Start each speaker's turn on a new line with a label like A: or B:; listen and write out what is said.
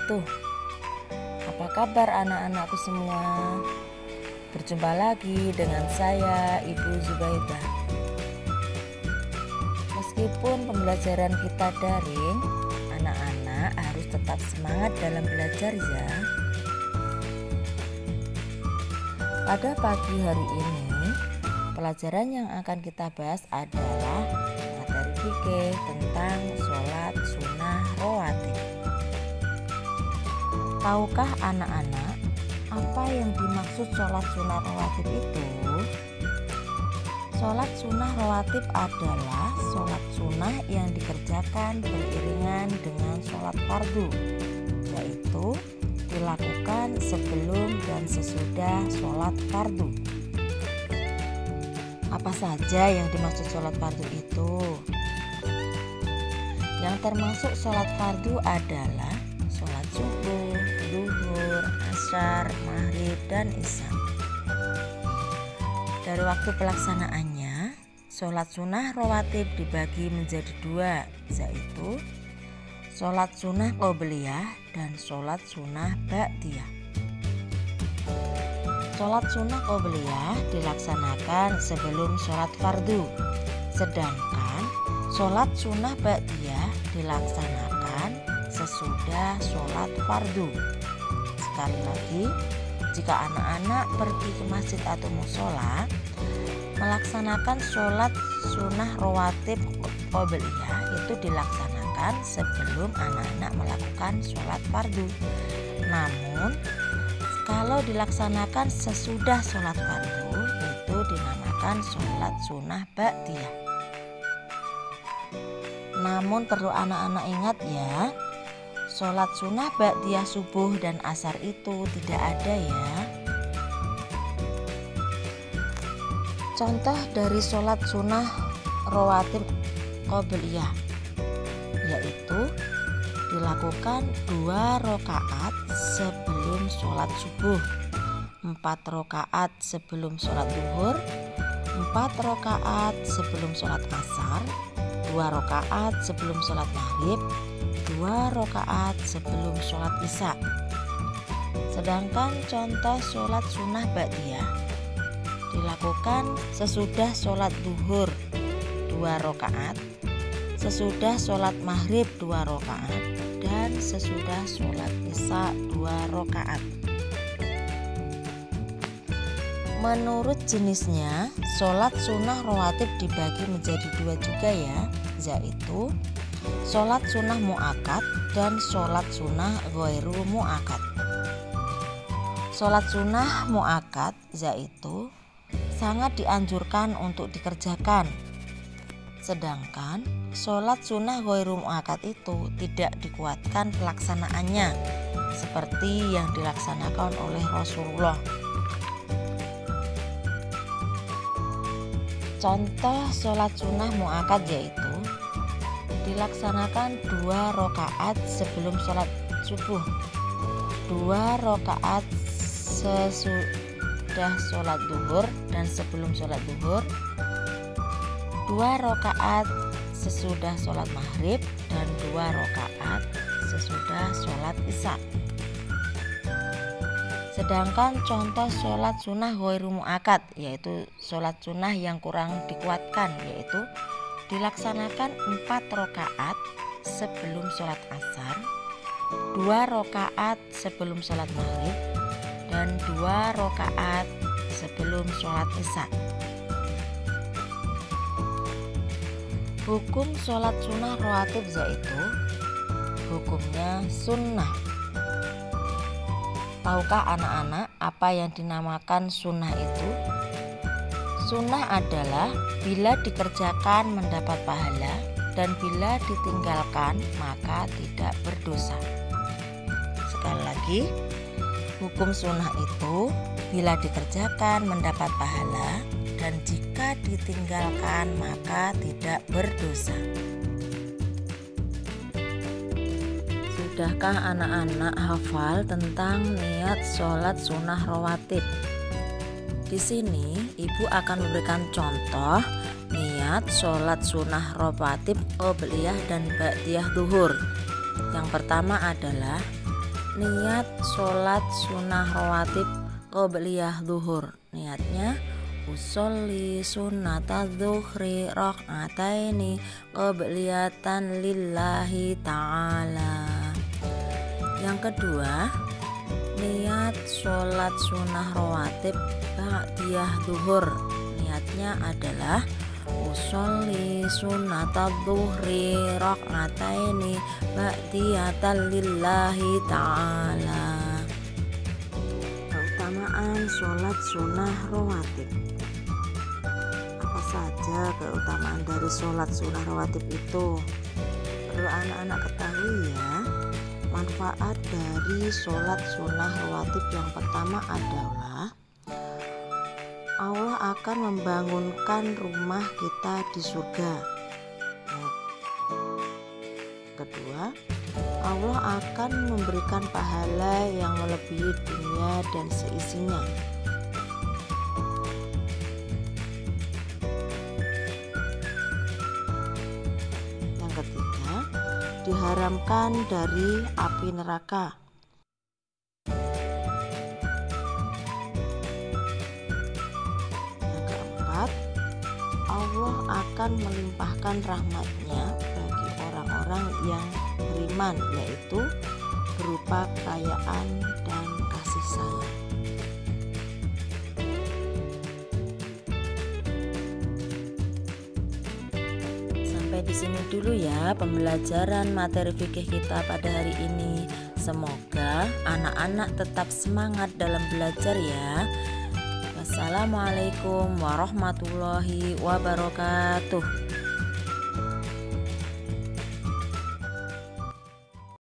A: wabarakatuh. Apa kabar anak-anakku semua? Berjumpa lagi dengan saya, Ibu Zubaidah. Meskipun pembelajaran kita daring, anak-anak harus tetap semangat dalam belajar ya. Pada pagi hari ini, pelajaran yang akan kita bahas adalah materi fikih tentang sholat sunnah rawatib. Tahukah anak-anak apa yang dimaksud sholat sunnah rawatib itu? Sholat sunnah rawatib adalah sholat sunnah yang dikerjakan beriringan dengan sholat fardu, yaitu dilakukan sebelum dan sesudah sholat fardu. Apa saja yang dimaksud sholat fardu itu? Yang termasuk sholat fardu adalah sholat subuh, zuhur, asar, maghrib, dan isya. Dari waktu pelaksanaannya, sholat sunnah rawatib dibagi menjadi dua, yaitu sholat sunnah qobliyah dan sholat sunnah ba'diyah. Sholat sunnah qobliyah dilaksanakan sebelum sholat fardu, sedangkan sholat sunnah ba'diyah dilaksanakan sesudah sholat fardu. Sekali lagi, jika anak-anak pergi ke masjid atau mushola melaksanakan sholat sunnah rawatib qobliyah, itu dilaksanakan sebelum anak-anak melakukan sholat fardu. Namun kalau dilaksanakan sesudah sholat fardu, itu dinamakan sholat sunnah ba'diyah. Namun perlu anak-anak ingat ya, sholat sunnah ba'diyah subuh dan asar itu tidak ada ya. Contoh dari sholat sunnah rawatib qobliyah, yaitu dilakukan 2 rakaat sebelum sholat subuh, 4 rakaat sebelum sholat zuhur, 4 rakaat sebelum sholat asar, 2 rakaat sebelum sholat maghrib, 2 rakaat sebelum sholat isya. Sedangkan contoh sholat sunnah ba'diyah dilakukan sesudah sholat zuhur 2 rakaat, sesudah sholat maghrib 2 rakaat, dan sesudah sholat isya 2 rakaat. Menurut jenisnya, sholat sunnah rawatib dibagi menjadi 2 juga ya, yaitu sholat sunnah mu'akkad dan sholat sunnah ghairu mu'akkad. Sholat sunnah mu'akkad yaitu sangat dianjurkan untuk dikerjakan, sedangkan sholat sunnah ghairu mu'akkad itu tidak dikuatkan pelaksanaannya seperti yang dilaksanakan oleh Rasulullah. Contoh sholat sunnah mu'akkad yaitu dilaksanakan 2 rakaat sebelum sholat subuh, 2 rakaat sesudah sholat zuhur dan sebelum sholat zuhur, 2 rakaat sesudah sholat maghrib, dan 2 rakaat sesudah sholat isya. Sedangkan contoh sholat sunnah ghairu mu'akkad yaitu sholat sunnah yang kurang dikuatkan, yaitu dilaksanakan 4 rakaat sebelum sholat asar, 2 rakaat sebelum sholat maghrib, dan 2 rakaat sebelum sholat isya. Hukum sholat sunnah rawatib yaitu hukumnya sunnah. Tahukah anak-anak apa yang dinamakan sunnah itu? Sunnah adalah bila dikerjakan mendapat pahala, dan bila ditinggalkan maka tidak berdosa. Sekali lagi, hukum sunnah itu bila dikerjakan mendapat pahala, dan jika ditinggalkan maka tidak berdosa. Sudahkah anak-anak hafal tentang niat sholat sunnah rawatib? Di sini ibu akan memberikan contoh niat sholat sunnah rawatib qobliyah dan ba'diyah zuhur. Yang pertama adalah Niat sholat sunnah rawatib qobliyah zuhur. Niatnya usolli sunnata dzuhri rak'ataini qobliyatan lillahi ta'ala. Yang kedua, niat sholat sunnah rawatib ba'diyah zuhur. Niatnya adalah usolli sunnata dzuhri rak'ataini ba'diyatan lillahi ta'ala. Keutamaan sholat sunnah rawatib. Apa saja keutamaan dari sholat sunnah rawatib itu? Perlu anak-anak ketahui ya. Manfaat dari sholat sunnah rawatib yang pertama adalah Allah akan membangunkan rumah kita di surga. Kedua, Allah akan memberikan pahala yang melebihi dunia dan seisinya. Yang ketiga, diharamkan dari api neraka. Yang keempat, Allah akan melimpahkan rahmat-Nya bagi orang-orang yang beriman, yaitu berupa kekayaan dan kasih sayang. Sampai di sini dulu ya pembelajaran materi fikih kita pada hari ini. Semoga anak-anak tetap semangat dalam belajar ya. Wassalamualaikum warahmatullahi wabarakatuh.